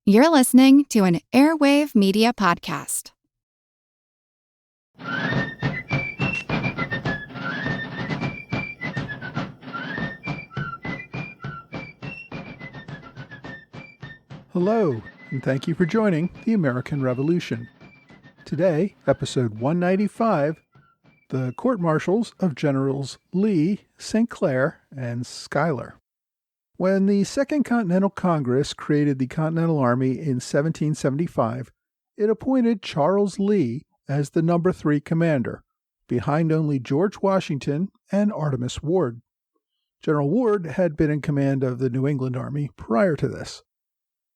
You're listening to an Airwave Media Podcast. Hello, and thank you for joining the American Revolution. Today, episode 195, The Court-Martials of Generals Lee, St. Clair, and Schuyler. When the Second Continental Congress created the Continental Army in 1775, it appointed Charles Lee as the number 3 commander, behind only George Washington and Artemas Ward. General Ward had been in command of the New England Army prior to this.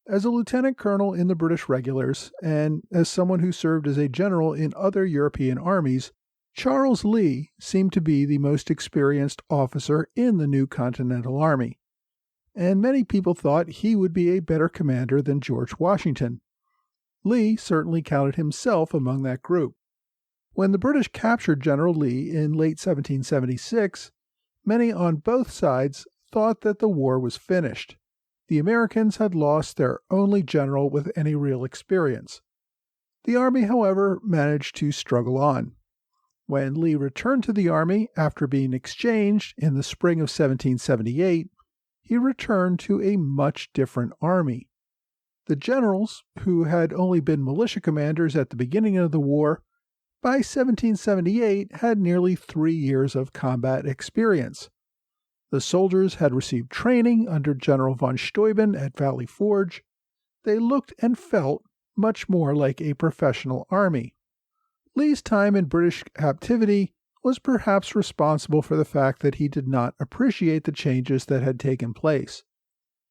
As a lieutenant colonel in the British regulars, and as someone who served as a general in other European armies, Charles Lee seemed to be the most experienced officer in the new Continental Army, and many people thought he would be a better commander than George Washington. Lee certainly counted himself among that group. When the British captured General Lee in late 1776, many on both sides thought that the war was finished. The Americans had lost their only general with any real experience. The army, however, managed to struggle on. When Lee returned to the army after being exchanged in the spring of 1778, he returned to a much different army. The generals, who had only been militia commanders at the beginning of the war, by 1778 had nearly 3 years of combat experience. The soldiers had received training under General von Steuben at Valley Forge. They looked and felt much more like a professional army. Lee's time in British captivity was perhaps responsible for the fact that he did not appreciate the changes that had taken place.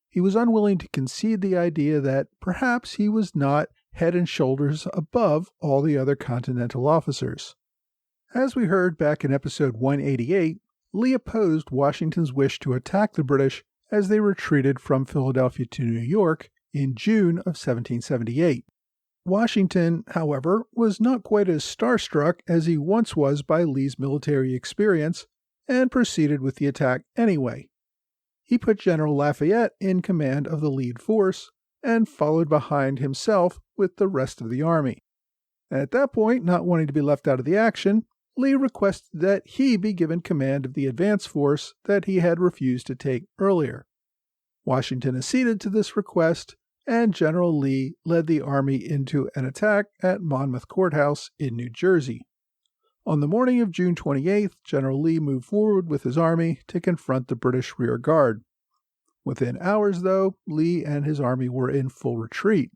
He was unwilling to concede the idea that perhaps he was not head and shoulders above all the other Continental officers. As we heard back in episode 188, Lee opposed Washington's wish to attack the British as they retreated from Philadelphia to New York in June of 1778. Washington, however, was not quite as starstruck as he once was by Lee's military experience and proceeded with the attack anyway. He put General Lafayette in command of the lead force and followed behind himself with the rest of the army. At that point, not wanting to be left out of the action, Lee requested that he be given command of the advance force that he had refused to take earlier. Washington acceded to this request, and General Lee led the army into an attack at Monmouth Courthouse in New Jersey. On the morning of June 28th, General Lee moved forward with his army to confront the British rear guard. Within hours, though, Lee and his army were in full retreat.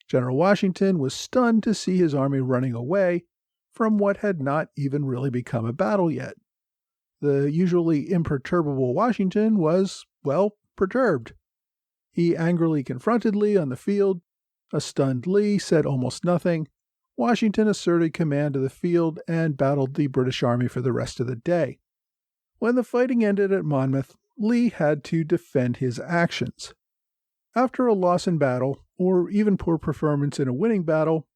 General Washington was stunned to see his army running away from what had not even really become a battle yet. The usually imperturbable Washington was, perturbed. He angrily confronted Lee on the field. A stunned Lee said almost nothing. Washington asserted command of the field and battled the British army for the rest of the day. When the fighting ended at Monmouth, Lee had to defend his actions. After a loss in battle, or even poor performance in a winning battle,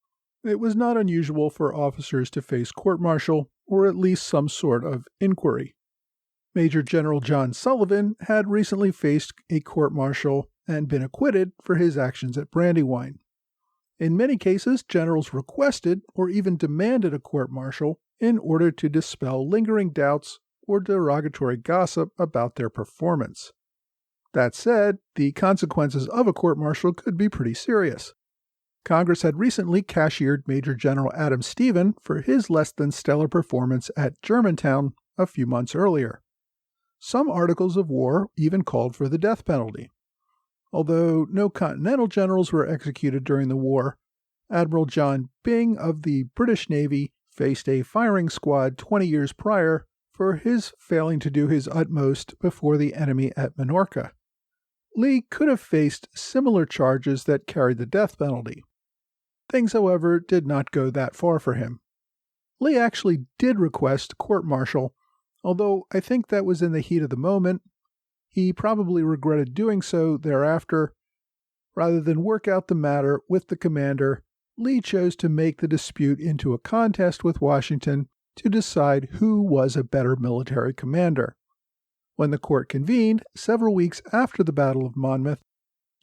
it was not unusual for officers to face court-martial or at least some sort of inquiry. Major General John Sullivan had recently faced a court-martial and been acquitted for his actions at Brandywine. In many cases, generals requested or even demanded a court-martial in order to dispel lingering doubts or derogatory gossip about their performance. That said, the consequences of a court-martial could be pretty serious. Congress had recently cashiered Major General Adam Stephen for his less-than-stellar performance at Germantown a few months earlier. Some articles of war even called for the death penalty. Although no Continental generals were executed during the war, Admiral John Byng of the British Navy faced a firing squad 20 years prior for his failing to do his utmost before the enemy at Minorca. Lee could have faced similar charges that carried the death penalty. Things, however, did not go that far for him. Lee actually did request court-martial, although I think that was in the heat of the moment. He probably regretted doing so thereafter. Rather than work out the matter with the commander, Lee chose to make the dispute into a contest with Washington to decide who was a better military commander. When the court convened several weeks after the Battle of Monmouth,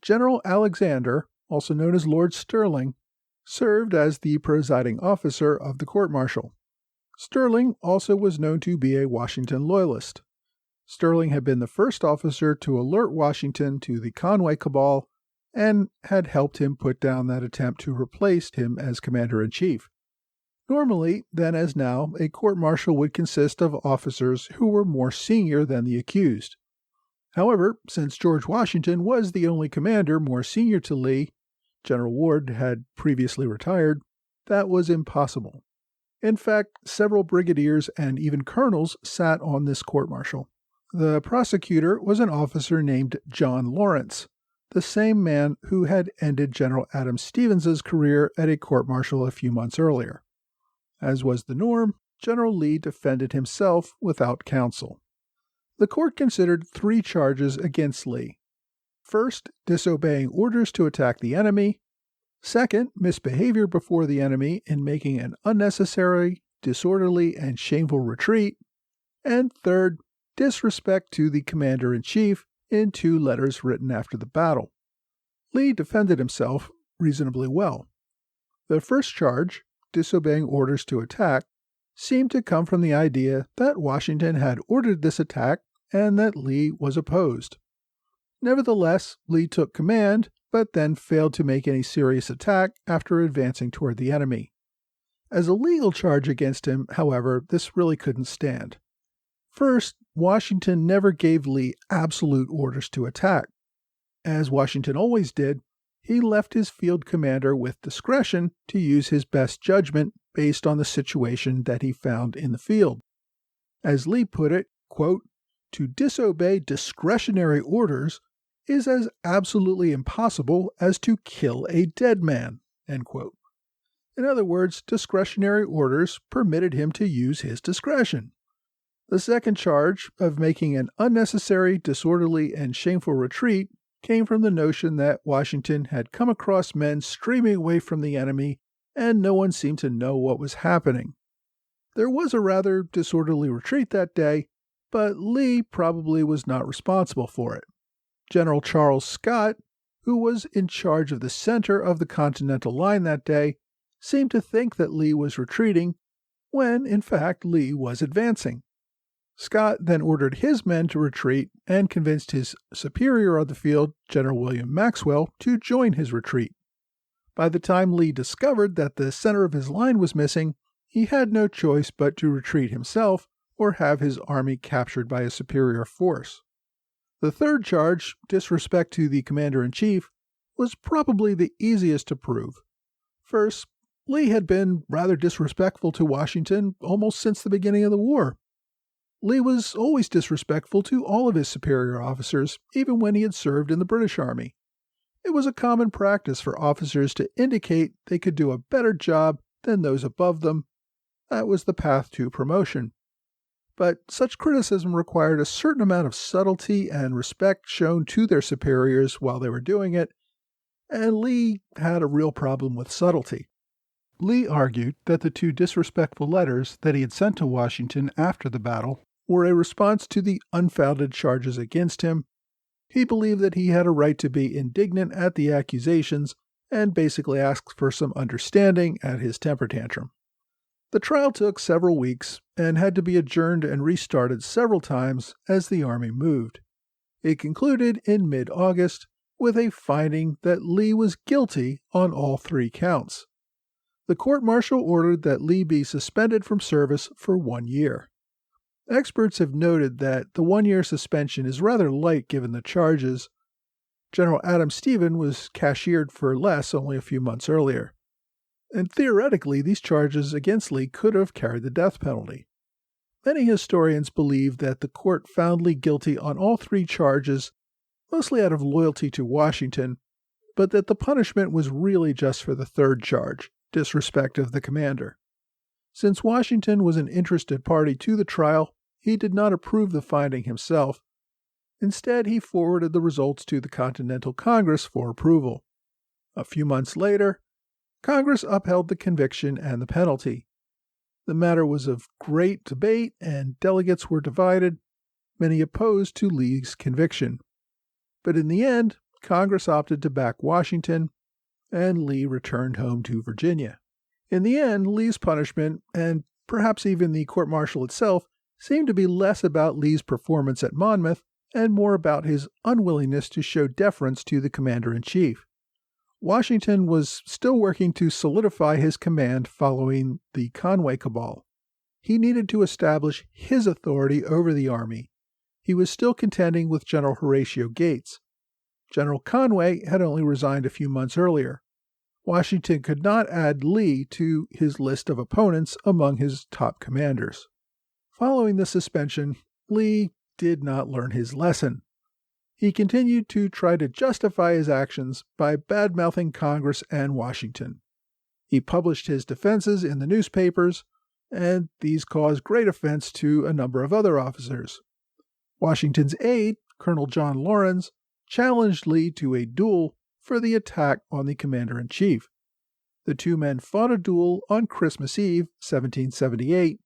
General Alexander, also known as Lord Stirling, served as the presiding officer of the court-martial. Stirling also was known to be a Washington loyalist. Stirling had been the first officer to alert Washington to the Conway cabal and had helped him put down that attempt to replace him as commander-in-chief. Normally, then as now, a court-martial would consist of officers who were more senior than the accused. However, since George Washington was the only commander more senior to Lee, General Ward had previously retired, that was impossible. In fact, several brigadiers and even colonels sat on this court-martial. The prosecutor was an officer named John Lawrence, the same man who had ended General Adam Stevens's career at a court-martial a few months earlier. As was the norm, General Lee defended himself without counsel. The court considered 3 charges against Lee. First, disobeying orders to attack the enemy. Second, misbehavior before the enemy in making an unnecessary, disorderly, and shameful retreat. And third, disrespect to the commander-in-chief in 2 letters written after the battle. Lee defended himself reasonably well. The first charge, disobeying orders to attack, seemed to come from the idea that Washington had ordered this attack and that Lee was opposed. Nevertheless, Lee took command, but then failed to make any serious attack after advancing toward the enemy. As a legal charge against him, however, this really couldn't stand. First, Washington never gave Lee absolute orders to attack. As Washington always did, he left his field commander with discretion to use his best judgment based on the situation that he found in the field. As Lee put it, quote, "To disobey discretionary orders is as absolutely impossible as to kill a dead man," end quote. In other words, discretionary orders permitted him to use his discretion. The second charge of making an unnecessary, disorderly, and shameful retreat came from the notion that Washington had come across men streaming away from the enemy and no one seemed to know what was happening. There was a rather disorderly retreat that day, but Lee probably was not responsible for it. General Charles Scott, who was in charge of the center of the Continental Line that day, seemed to think that Lee was retreating, when in fact Lee was advancing. Scott then ordered his men to retreat and convinced his superior on the field, General William Maxwell, to join his retreat. By the time Lee discovered that the center of his line was missing, he had no choice but to retreat himself or have his army captured by a superior force. The third charge, disrespect to the commander-in-chief, was probably the easiest to prove. First, Lee had been rather disrespectful to Washington almost since the beginning of the war. Lee was always disrespectful to all of his superior officers, even when he had served in the British Army. It was a common practice for officers to indicate they could do a better job than those above them. That was the path to promotion. But such criticism required a certain amount of subtlety and respect shown to their superiors while they were doing it, and Lee had a real problem with subtlety. Lee argued that the 2 disrespectful letters that he had sent to Washington after the battle were a response to the unfounded charges against him. He believed that he had a right to be indignant at the accusations and basically asked for some understanding at his temper tantrum. The trial took several weeks and had to be adjourned and restarted several times as the army moved. It concluded in mid-August with a finding that Lee was guilty on all 3 counts. The court-martial ordered that Lee be suspended from service for 1 year. Experts have noted that the 1-year suspension is rather light given the charges. General Adam Stevens was cashiered for less only a few months earlier. And theoretically, these charges against Lee could have carried the death penalty. Many historians believe that the court found Lee guilty on all 3 charges, mostly out of loyalty to Washington, but that the punishment was really just for the 3rd charge, disrespect of the commander. Since Washington was an interested party to the trial, he did not approve the finding himself. Instead, he forwarded the results to the Continental Congress for approval. A few months later, Congress upheld the conviction and the penalty. The matter was of great debate, and delegates were divided, many opposed to Lee's conviction. But in the end, Congress opted to back Washington, and Lee returned home to Virginia. In the end, Lee's punishment, and perhaps even the court-martial itself, seemed to be less about Lee's performance at Monmouth and more about his unwillingness to show deference to the commander-in-chief. Washington was still working to solidify his command following the Conway Cabal. He needed to establish his authority over the army. He was still contending with General Horatio Gates. General Conway had only resigned a few months earlier. Washington could not add Lee to his list of opponents among his top commanders. Following the suspension, Lee did not learn his lesson. He continued to try to justify his actions by bad-mouthing Congress and Washington. He published his defenses in the newspapers, and these caused great offense to a number of other officers. Washington's aide, Colonel John Lawrence, challenged Lee to a duel for the attack on the commander-in-chief. The two men fought a duel on Christmas Eve, 1778,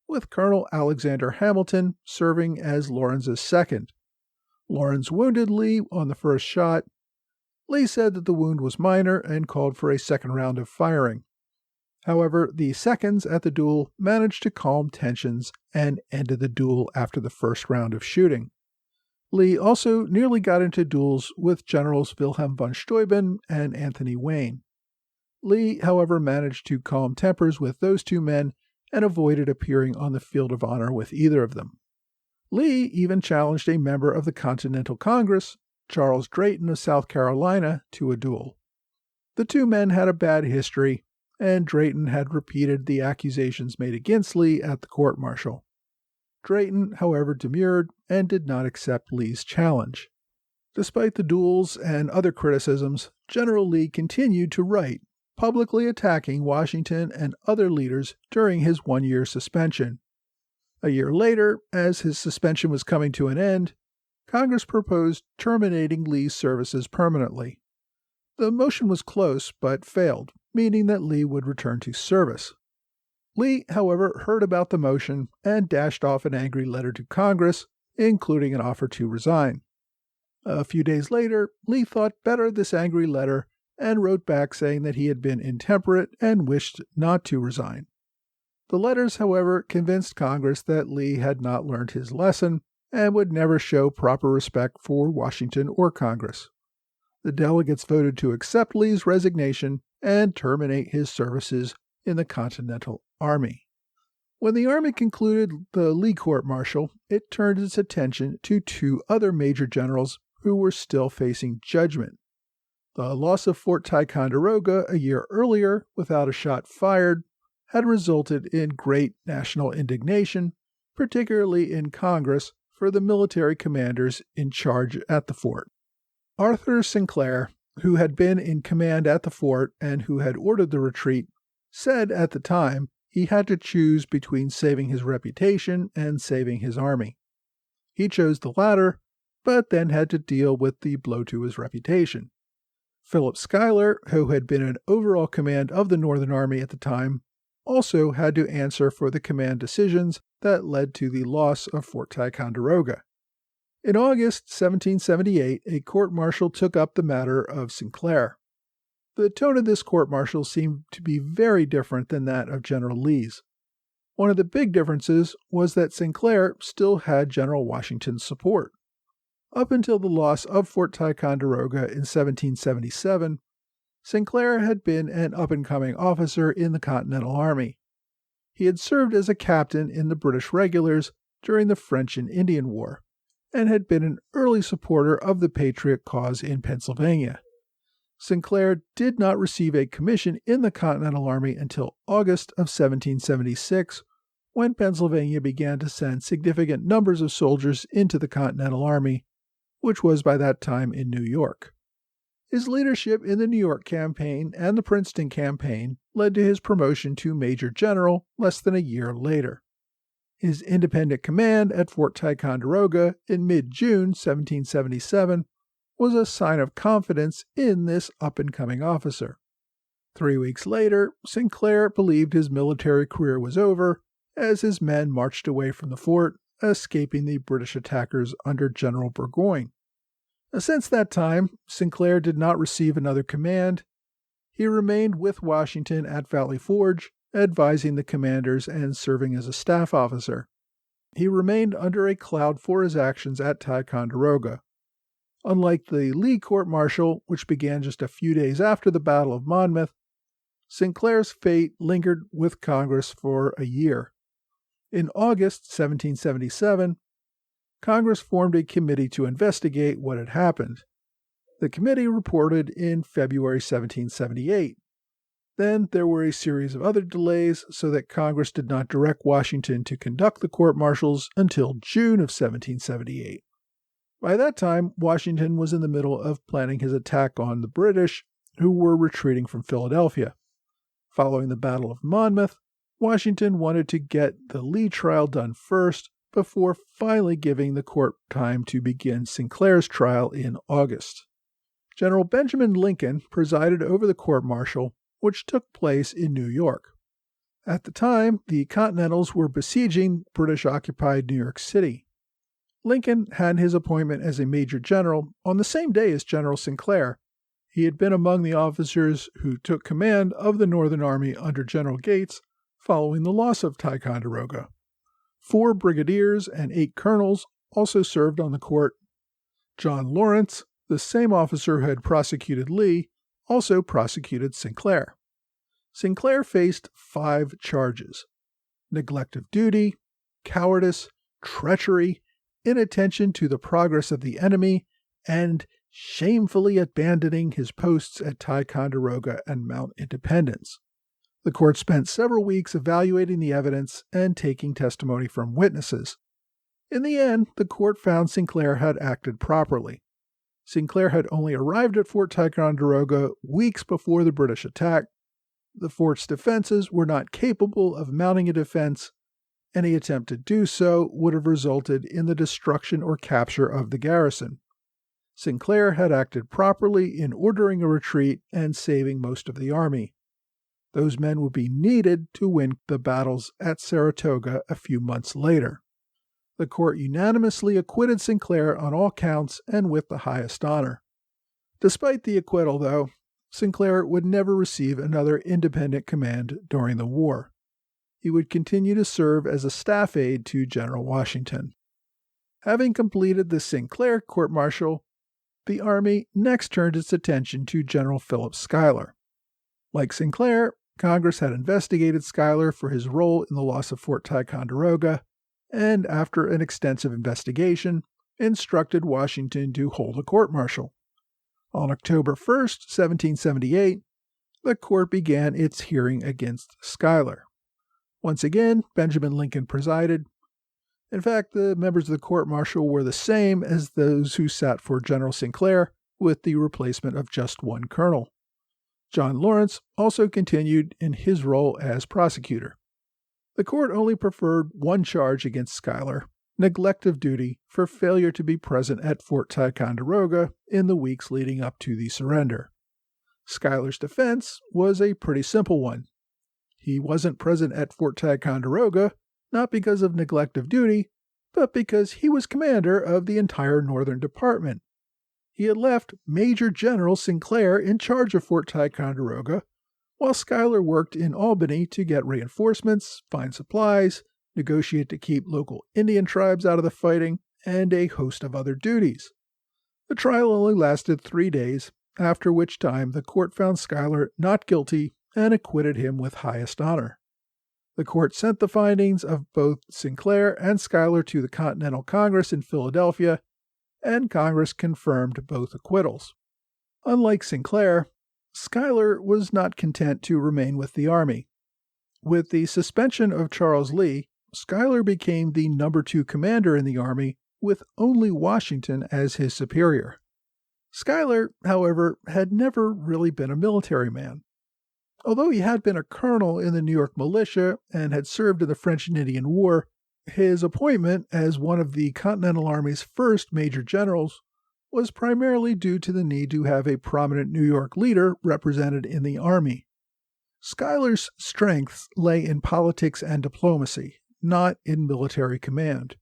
with Colonel Alexander Hamilton serving as Lawrence's second. Lawrence wounded Lee on the first shot. Lee said that the wound was minor and called for a second round of firing. However, the seconds at the duel managed to calm tensions and ended the duel after the first round of shooting. Lee also nearly got into duels with Generals Wilhelm von Steuben and Anthony Wayne. Lee, however, managed to calm tempers with those two men and avoided appearing on the field of honor with either of them. Lee even challenged a member of the Continental Congress, Charles Drayton of South Carolina, to a duel. The two men had a bad history, and Drayton had repeated the accusations made against Lee at the court-martial. Drayton, however, demurred and did not accept Lee's challenge. Despite the duels and other criticisms, General Lee continued to write, publicly attacking Washington and other leaders during his one-year suspension. A year later, as his suspension was coming to an end, Congress proposed terminating Lee's services permanently. The motion was close but failed, meaning that Lee would return to service. Lee, however, heard about the motion and dashed off an angry letter to Congress, including an offer to resign. A few days later, Lee thought better of this angry letter and wrote back saying that he had been intemperate and wished not to resign. The letters, however, convinced Congress that Lee had not learned his lesson and would never show proper respect for Washington or Congress. The delegates voted to accept Lee's resignation and terminate his services in the Continental Army. When the Army concluded the Lee court-martial, it turned its attention to two other major generals who were still facing judgment. The loss of Fort Ticonderoga a year earlier, without a shot fired, had resulted in great national indignation, particularly in Congress, for the military commanders in charge at the fort. Arthur St. Clair, who had been in command at the fort and who had ordered the retreat, said at the time he had to choose between saving his reputation and saving his army. He chose the latter, but then had to deal with the blow to his reputation. Philip Schuyler, who had been in overall command of the Northern Army at the time, also had to answer for the command decisions that led to the loss of Fort Ticonderoga. In August 1778, a court-martial took up the matter of St. Clair. The tone of this court-martial seemed to be very different than that of General Lee's. One of the big differences was that St. Clair still had General Washington's support. Up until the loss of Fort Ticonderoga in 1777, St. Clair had been an up-and-coming officer in the Continental Army. He had served as a captain in the British regulars during the French and Indian War, and had been an early supporter of the Patriot cause in Pennsylvania. St. Clair did not receive a commission in the Continental Army until August of 1776, when Pennsylvania began to send significant numbers of soldiers into the Continental Army, which was by that time in New York. His leadership in the New York campaign and the Princeton campaign led to his promotion to Major General less than a year later. His independent command at Fort Ticonderoga in mid-June 1777 was a sign of confidence in this up-and-coming officer. 3 weeks later, St. Clair believed his military career was over as his men marched away from the fort, escaping the British attackers under General Burgoyne. Since that time, St. Clair did not receive another command, He remained with Washington at Valley Forge, advising the commanders and serving as a staff officer. He remained under a cloud for his actions at Ticonderoga. Unlike the Lee court-martial, which began just a few days after the Battle of Monmouth, Sinclair's fate lingered with Congress for a year. In August 1777, Congress formed a committee to investigate what had happened. The committee reported in February 1778. Then there were a series of other delays so that Congress did not direct Washington to conduct the court-martials until June of 1778. By that time, Washington was in the middle of planning his attack on the British, who were retreating from Philadelphia. Following the Battle of Monmouth, Washington wanted to get the Lee trial done first before finally giving the court time to begin Sinclair's trial in August. General Benjamin Lincoln presided over the court-martial, which took place in New York. At the time, the Continentals were besieging British-occupied New York City. Lincoln had his appointment as a major general on the same day as General Sinclair. He had been among the officers who took command of the Northern Army under General Gates following the loss of Ticonderoga. 4 brigadiers and 8 colonels also served on the court. John Lawrence, the same officer who had prosecuted Lee, also prosecuted Sinclair. Sinclair faced 5 charges: neglect of duty, cowardice, treachery, inattention to the progress of the enemy, and shamefully abandoning his posts at Ticonderoga and Mount Independence. The court spent several weeks evaluating the evidence and taking testimony from witnesses. In the end, the court found Sinclair had acted properly. Sinclair had only arrived at Fort Ticonderoga weeks before the British attack. The fort's defenses were not capable of mounting a defense. Any attempt to do so would have resulted in the destruction or capture of the garrison. Sinclair had acted properly in ordering a retreat and saving most of the army. Those men would be needed to win the battles at Saratoga a few months later. The court unanimously acquitted Sinclair on all counts and with the highest honor. Despite the acquittal, though, Sinclair would never receive another independent command during the war. He would continue to serve as a staff aide to General Washington. Having completed the Sinclair court-martial, the Army next turned its attention to General Philip Schuyler. Like Sinclair, Congress had investigated Schuyler for his role in the loss of Fort Ticonderoga, and after an extensive investigation, instructed Washington to hold a court-martial. On October 1st, 1778, the court began its hearing against Schuyler. Once again, Benjamin Lincoln presided. In fact, the members of the court-martial were the same as those who sat for General Sinclair, with the replacement of just one colonel. John Lawrence also continued in his role as prosecutor. The court only preferred one charge against Schuyler, neglect of duty for failure to be present at Fort Ticonderoga in the weeks leading up to the surrender. Schuyler's defense was a pretty simple one. He wasn't present at Fort Ticonderoga, not because of neglect of duty, but because he was commander of the entire Northern Department. He had left Major General Sinclair in charge of Fort Ticonderoga, while Schuyler worked in Albany to get reinforcements, find supplies, negotiate to keep local Indian tribes out of the fighting, and a host of other duties. The trial only lasted 3 days, after which time the court found Schuyler not guilty and acquitted him with highest honor. The court sent the findings of both Sinclair and Schuyler to the Continental Congress in Philadelphia, and Congress confirmed both acquittals. Unlike Sinclair, Schuyler was not content to remain with the Army. With the suspension of Charles Lee, Schuyler became the number 2 commander in the Army, with only Washington as his superior. Schuyler, however, had never really been a military man. Although he had been a colonel in the New York militia and had served in the French and Indian War, his appointment as one of the Continental Army's first major generals was primarily due to the need to have a prominent New York leader represented in the Army. Schuyler's strengths lay in politics and diplomacy, not in military command.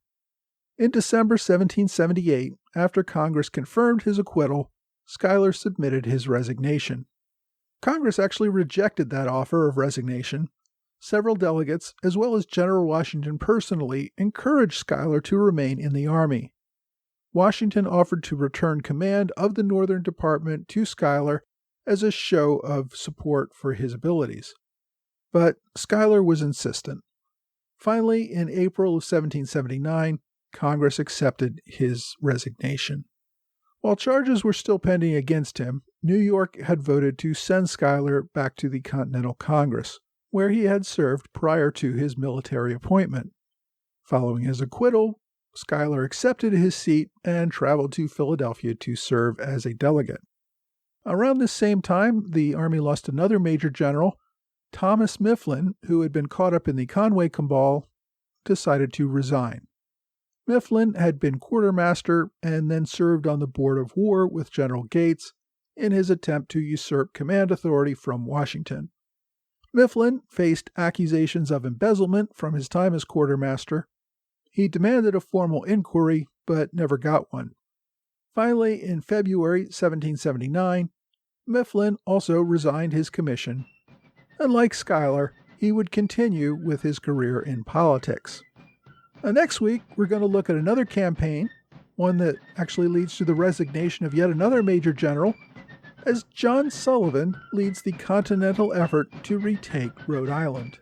In December 1778, after Congress confirmed his acquittal, Schuyler submitted his resignation. Congress actually rejected that offer of resignation. Several delegates, as well as General Washington personally, encouraged Schuyler to remain in the Army. Washington offered to return command of the Northern Department to Schuyler as a show of support for his abilities. But Schuyler was insistent. Finally, in April of 1779, Congress accepted his resignation. While charges were still pending against him, New York had voted to send Schuyler back to the Continental Congress, where he had served prior to his military appointment. Following his acquittal, Schuyler accepted his seat and traveled to Philadelphia to serve as a delegate. Around this same time, the Army lost another major general. Thomas Mifflin, who had been caught up in the Conway cabal, decided to resign. Mifflin had been quartermaster and then served on the Board of War with General Gates in his attempt to usurp command authority from Washington. Mifflin faced accusations of embezzlement from his time as quartermaster. He demanded a formal inquiry, but never got one. Finally, in February 1779, Mifflin also resigned his commission, and like Schuyler, he would continue with his career in politics. Next week, we're going to look at another campaign, one that actually leads to the resignation of yet another major general, as John Sullivan leads the Continental effort to retake Rhode Island.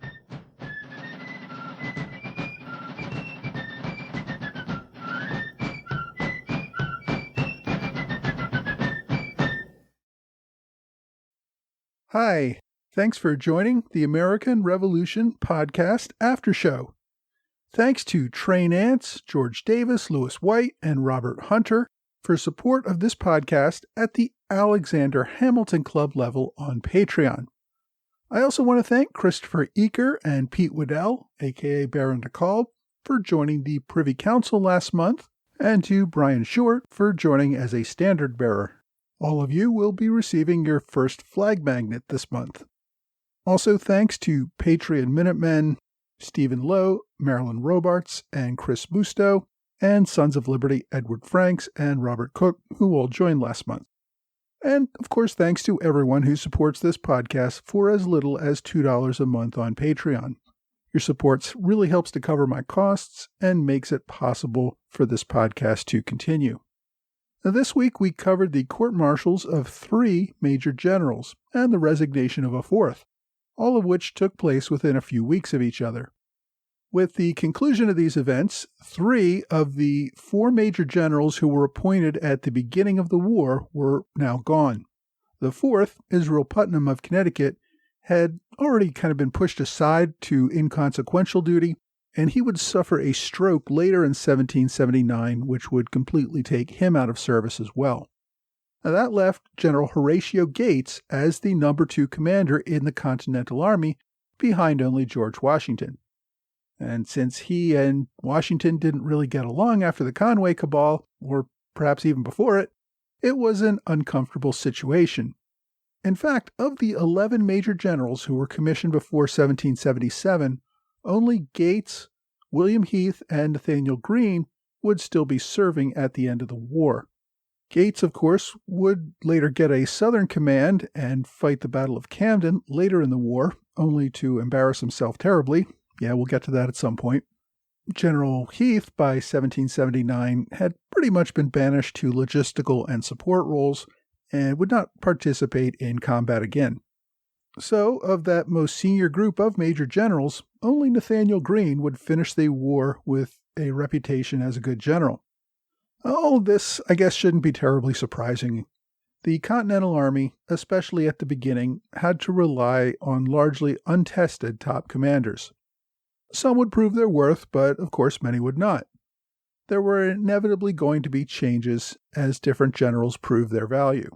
Hi, thanks for joining the American Revolution Podcast After Show. Thanks to Trey Nance, George Davis, Lewis White, and Robert Hunter for support of this podcast at the Alexander Hamilton Club level on Patreon. I also want to thank Christopher Eaker and Pete Waddell, aka Baron DeKalb, for joining the Privy Council last month, and to Brian Short for joining as a standard bearer. All of you will be receiving your first flag magnet this month. Also thanks to Patreon Minutemen, Stephen Lowe, Marilyn Robarts, and Chris Busto, and Sons of Liberty Edward Franks and Robert Cook, who all joined last month. And, of course, thanks to everyone who supports this podcast for as little as $2 a month on Patreon. Your support really helps to cover my costs and makes it possible for this podcast to continue. Now, this week we covered the court-martials of 3 major generals and the resignation of a 4th, all of which took place within a few weeks of each other. With the conclusion of these events, 3 of the 4 major generals who were appointed at the beginning of the war were now gone. The 4th, Israel Putnam of Connecticut, had already kind of been pushed aside to inconsequential duty, and he would suffer a stroke later in 1779, which would completely take him out of service as well. Now, that left General Horatio Gates as the number 2 commander in the Continental Army, behind only George Washington. And since he and Washington didn't really get along after the Conway cabal, or perhaps even before it, it was an uncomfortable situation. In fact, of the 11 major generals who were commissioned before 1777, only Gates, William Heath, and Nathaniel Greene would still be serving at the end of the war. Gates, of course, would later get a Southern command and fight the Battle of Camden later in the war, only to embarrass himself terribly. Yeah, we'll get to that at some point. General Heath, by 1779, had pretty much been banished to logistical and support roles and would not participate in combat again. So, of that most senior group of major generals, only Nathaniel Greene would finish the war with a reputation as a good general. Oh, this, I guess, shouldn't be terribly surprising. The Continental Army, especially at the beginning, had to rely on largely untested top commanders. Some would prove their worth, but of course many would not. There were inevitably going to be changes as different generals proved their value.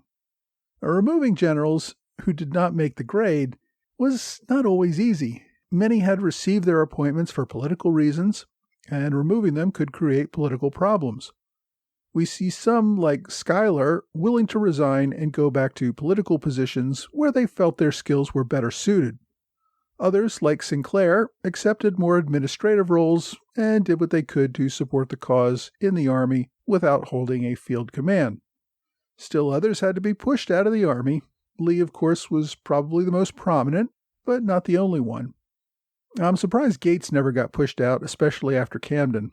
Removing generals who did not make the grade was not always easy. Many had received their appointments for political reasons, and removing them could create political problems. We see some, like Schuyler, willing to resign and go back to political positions where they felt their skills were better suited. Others, like Sinclair, accepted more administrative roles and did what they could to support the cause in the Army without holding a field command. Still others had to be pushed out of the Army, Lee, of course, was probably the most prominent, but not the only one. I'm surprised Gates never got pushed out, especially after Camden.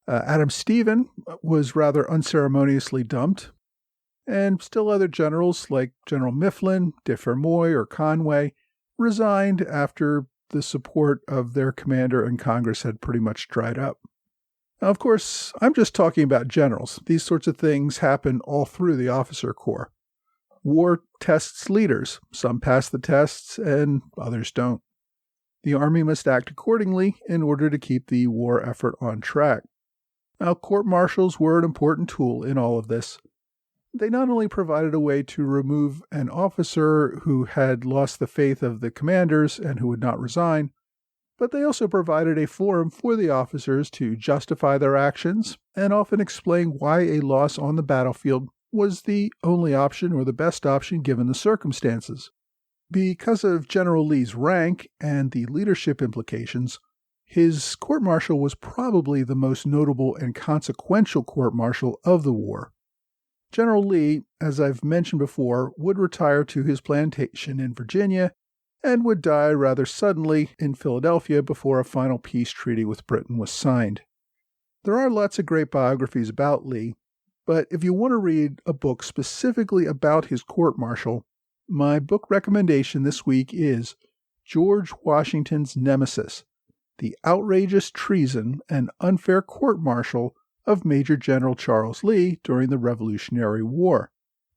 Adam Stephen was rather unceremoniously dumped, and still other generals like General Mifflin, de Fermoy, or Conway resigned after the support of their commander in Congress had pretty much dried up. Now, of course, I'm just talking about generals. These sorts of things happen all through the officer corps. War tests leaders. Some pass the tests and others don't. The Army must act accordingly in order to keep the war effort on track. Now, court-martials were an important tool in all of this. They not only provided a way to remove an officer who had lost the faith of the commanders and who would not resign, but they also provided a forum for the officers to justify their actions and often explain why a loss on the battlefield was the only option or the best option given the circumstances. Because of General Lee's rank and the leadership implications, his court-martial was probably the most notable and consequential court-martial of the war. General Lee, as I've mentioned before, would retire to his plantation in Virginia and would die rather suddenly in Philadelphia before a final peace treaty with Britain was signed. There are lots of great biographies about Lee, but if you want to read a book specifically about his court-martial, my book recommendation this week is George Washington's Nemesis, The Outrageous Treason and Unfair Court-Martial of Major General Charles Lee During the Revolutionary War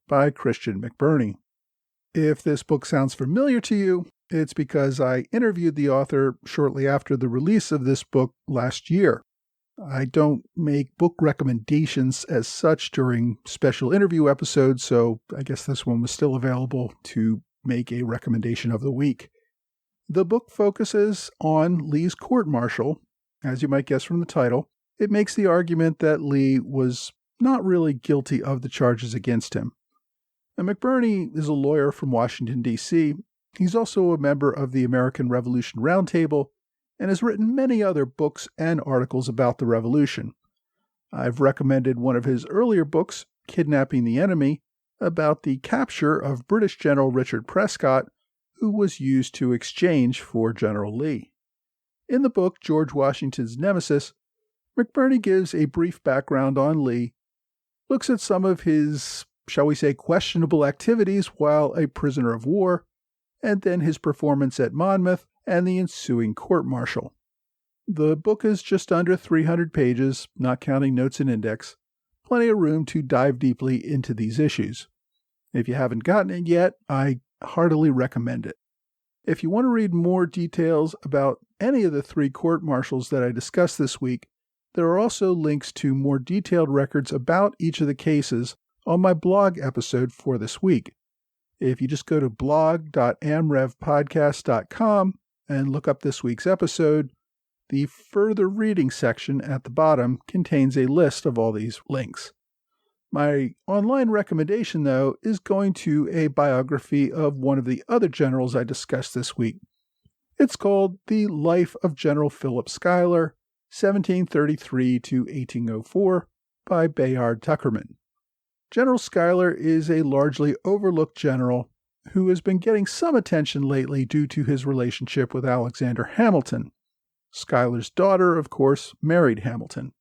by Christian McBurney. If this book sounds familiar to you, it's because I interviewed the author shortly after the release of this book last year. I don't make book recommendations as such during special interview episodes, so I guess this one was still available to make a recommendation of the week. The book focuses on Lee's court-martial. As you might guess from the title, it makes the argument that Lee was not really guilty of the charges against him. Now, McBurney is a lawyer from Washington, D.C. He's also a member of the American Revolution Roundtable and has written many other books and articles about the Revolution. I've recommended one of his earlier books, Kidnapping the Enemy, about the capture of British General Richard Prescott, who was used to exchange for General Lee. In the book, George Washington's Nemesis, McBurney gives a brief background on Lee, looks at some of his, shall we say, questionable activities while a prisoner of war, and then his performance at Monmouth and the ensuing court-martial. The book is just under 300 pages, not counting notes and index, plenty of room to dive deeply into these issues. If you haven't gotten it yet, I heartily recommend it. If you want to read more details about any of the three court-martials that I discussed this week, there are also links to more detailed records about each of the cases on my blog episode for this week. If you just go to blog.amrevpodcast.com and look up this week's episode, the further reading section at the bottom contains a list of all these links. My online recommendation, though, is going to a biography of one of the other generals I discussed this week. It's called The Life of General Philip Schuyler, 1733 to 1804, by Bayard Tuckerman. General Schuyler is a largely overlooked general who has been getting some attention lately due to his relationship with Alexander Hamilton. Schuyler's daughter, of course, married Hamilton.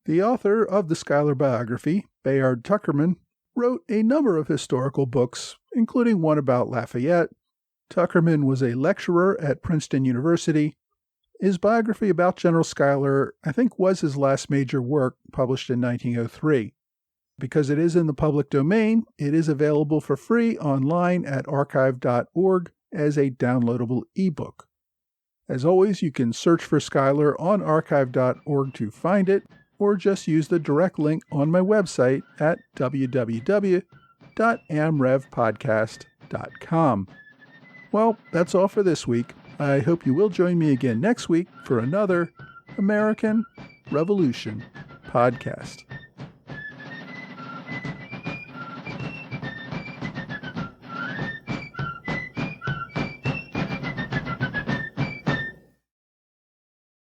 The author of the Schuyler biography, Bayard Tuckerman, wrote a number of historical books, including one about Lafayette. Tuckerman was a lecturer at Princeton University. His biography about General Schuyler, I think, was his last major work, published in 1903. Because it is in the public domain, it is available for free online at archive.org as a downloadable ebook. As always, you can search for Schuyler on archive.org to find it, or just use the direct link on my website at www.amrevpodcast.com. Well, that's all for this week. I hope you will join me again next week for another American Revolution podcast.